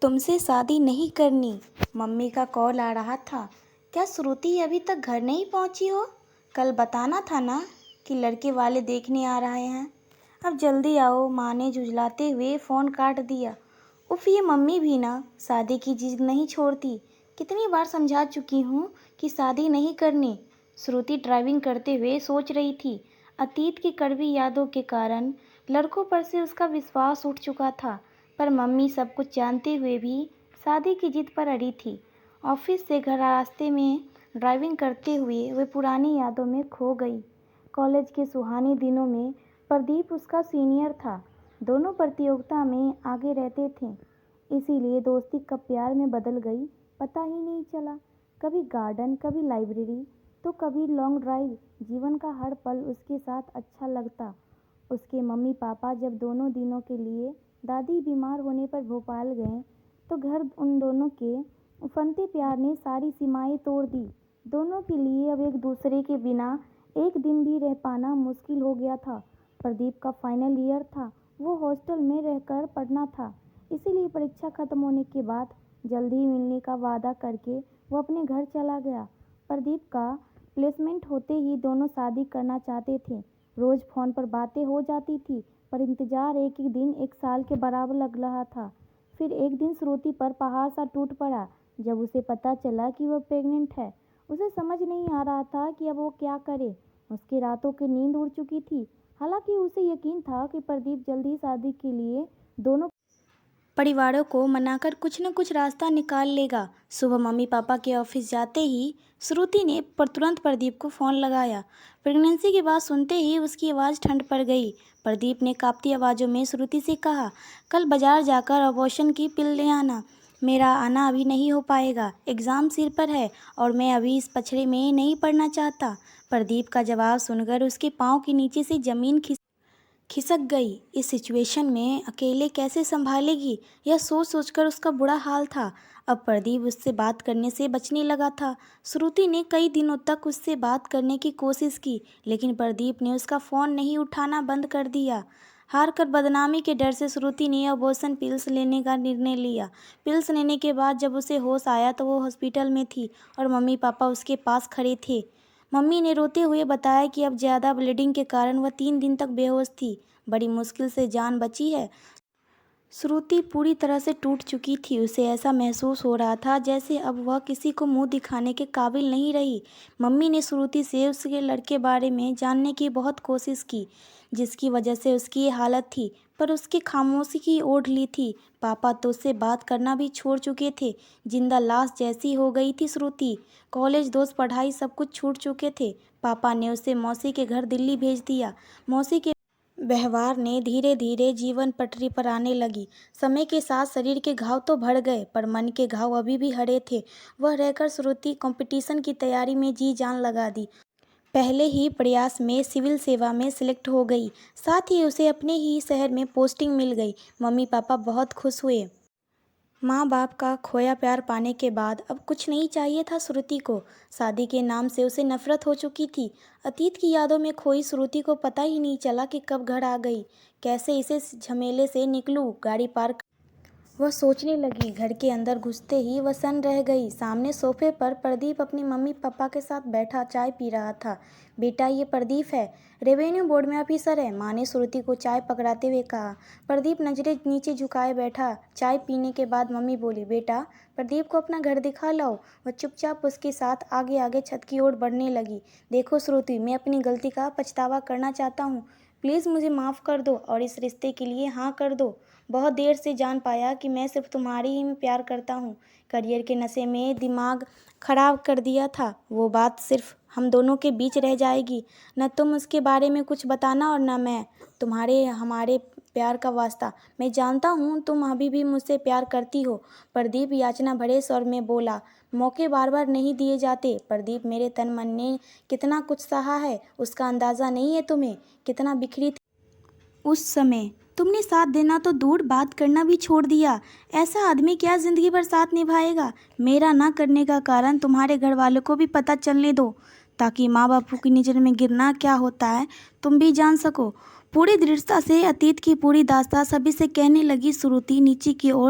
तुमसे शादी नहीं करनी। मम्मी का कॉल आ रहा था। क्या श्रुति अभी तक घर नहीं पहुंची हो? कल बताना था ना कि लड़के वाले देखने आ रहे हैं। अब जल्दी आओ, माँ ने झुंझलाते हुए फ़ोन काट दिया। उफ, ये मम्मी भी ना शादी की जिद नहीं छोड़ती। कितनी बार समझा चुकी हूँ कि शादी नहीं करनी। श्रुति ड्राइविंग करते हुए सोच रही थी। अतीत की कड़वी यादों के कारण लड़कों पर से उसका विश्वास उठ चुका था, पर मम्मी सब कुछ जानते हुए भी शादी की जिद पर अड़ी थी। ऑफिस से घर रास्ते में ड्राइविंग करते हुए वे पुरानी यादों में खो गई। कॉलेज के सुहाने दिनों में प्रदीप उसका सीनियर था। दोनों प्रतियोगिता में आगे रहते थे, इसीलिए दोस्ती कब प्यार में बदल गई पता ही नहीं चला। कभी गार्डन, कभी लाइब्रेरी, तो कभी लॉन्ग ड्राइव। जीवन का हर पल उसके साथ अच्छा लगता। उसके मम्मी पापा जब दोनों दिनों के लिए दादी बीमार होने पर भोपाल गए, तो घर उन दोनों के उफनते प्यार ने सारी सीमाएं तोड़ दी। दोनों के लिए अब एक दूसरे के बिना एक दिन भी रह पाना मुश्किल हो गया था। प्रदीप का फाइनल ईयर था। वो हॉस्टल में रहकर पढ़ना था, इसीलिए परीक्षा खत्म होने के बाद जल्दी ही मिलने का वादा करके वो अपने घर चला गया। प्रदीप का प्लेसमेंट होते ही दोनों शादी करना चाहते थे। रोज फोन पर बातें हो जाती थी, पर इंतजार एक एक दिन एक साल के बराबर लग रहा था। फिर एक दिन श्रुति पर पहाड़ सा टूट पड़ा जब उसे पता चला कि वह प्रेग्नेंट है। उसे समझ नहीं आ रहा था कि अब वो क्या करे। उसकी रातों की नींद उड़ चुकी थी। हालांकि उसे यकीन था कि प्रदीप जल्दी शादी के लिए दोनों परिवारों को मनाकर कुछ न कुछ रास्ता निकाल लेगा। सुबह मम्मी पापा के ऑफिस जाते ही श्रुति ने तुरंत प्रदीप को फ़ोन लगाया। प्रेगनेंसी की बात सुनते ही उसकी आवाज़ ठंड पड़ गई। प्रदीप ने कांपती आवाज़ों में श्रुति से कहा, कल बाजार जाकर अबॉर्शन की पिल ले आना। मेरा आना अभी नहीं हो पाएगा, एग्ज़ाम सिर पर है और मैं अभी इस पछड़े में नहीं पढ़ना चाहता। प्रदीप का जवाब सुनकर उसके पाँव के नीचे से ज़मीन खिसक गई। इस सिचुएशन में अकेले कैसे संभालेगी, यह सोच सोचकर उसका बुरा हाल था। अब प्रदीप उससे बात करने से बचने लगा था। श्रुति ने कई दिनों तक उससे बात करने की कोशिश की, लेकिन प्रदीप ने उसका फ़ोन नहीं उठाना बंद कर दिया। हार कर बदनामी के डर से श्रुति ने अबॉर्शन पिल्स लेने का निर्णय लिया। पिल्स लेने के बाद जब उसे होश आया तो वो हॉस्पिटल में थी और मम्मी पापा उसके पास खड़े थे। मम्मी ने रोते हुए बताया कि अब ज़्यादा ब्लीडिंग के कारण वह 3 दिन तक बेहोश थी। बड़ी मुश्किल से जान बची है। श्रुति पूरी तरह से टूट चुकी थी। उसे ऐसा महसूस हो रहा था जैसे अब वह किसी को मुंह दिखाने के काबिल नहीं रही। मम्मी ने श्रुति से उसके लड़के बारे में जानने की बहुत कोशिश की, जिसकी वजह से उसकी ये हालत थी, पर उसकी खामोशी की ओढ़ ली थी। पापा तो उससे बात करना भी छोड़ चुके थे। जिंदा लाश जैसी हो गई थी श्रुति। कॉलेज, दोस्त, पढ़ाई सब कुछ छूट चुके थे। पापा ने उसे मौसी के घर दिल्ली भेज दिया। मौसी के व्यवहार ने धीरे धीरे जीवन पटरी पर आने लगी। समय के साथ शरीर के घाव तो भर गए, पर मन के घाव अभी भी हरे थे। वह रहकर श्रुति कंपटीशन की तैयारी में जी जान लगा दी। पहले ही प्रयास में सिविल सेवा में सिलेक्ट हो गई। साथ ही उसे अपने ही शहर में पोस्टिंग मिल गई। मम्मी पापा बहुत खुश हुए। माँ बाप का खोया प्यार पाने के बाद अब कुछ नहीं चाहिए था श्रुति को। शादी के नाम से उसे नफरत हो चुकी थी। अतीत की यादों में खोई श्रुति को पता ही नहीं चला कि कब घर आ गई। कैसे इसे झमेले से निकलूं। गाड़ी पार्क वह सोचने लगी। घर के अंदर घुसते ही वह सन्न रह गई। सामने सोफे पर प्रदीप अपनी मम्मी पापा के साथ बैठा चाय पी रहा था। बेटा, ये प्रदीप है, रेवेन्यू बोर्ड में ऑफिसर है, माँ ने श्रुति को चाय पकड़ाते हुए कहा। प्रदीप नजरें नीचे झुकाए बैठा। चाय पीने के बाद मम्मी बोली, बेटा प्रदीप को अपना घर दिखा लाओ। वह चुपचाप उसके साथ आगे आगे छत की ओर बढ़ने लगी। देखो श्रुति, मैं अपनी गलती का पछतावा करना चाहता हूँ। प्लीज़ मुझे माफ़ कर दो और इस रिश्ते के लिए हाँ कर दो। बहुत देर से जान पाया कि मैं सिर्फ तुम्हारी ही में प्यार करता हूँ। करियर के नशे में दिमाग खराब कर दिया था। वो बात सिर्फ हम दोनों के बीच रह जाएगी। न तुम उसके बारे में कुछ बताना और न मैं। तुम्हारे हमारे प्यार का वास्ता। मैं जानता हूँ तुम अभी भी मुझसे प्यार करती हो। प्रदीप याचना भरे स्वर में बोला। मौके बार बार नहीं दिए जाते। प्रदीप, मेरे तन मन ने कितना कुछ सहा है, उसका अंदाज़ा नहीं है तुम्हें। कितना बिखरी थी उस समय। तुमने साथ देना तो दूर, बात करना भी छोड़ दिया। ऐसा आदमी क्या जिंदगी भर साथ निभाएगा। मेरा ना करने का कारण तुम्हारे घर वालों को भी पता चलने दो, ताकि माँ बापू की नज़र में गिरना क्या होता है तुम भी जान सको। पूरी दृढ़ता से अतीत की पूरी दास्तां सभी से कहने लगी श्रुति नीचे की ओर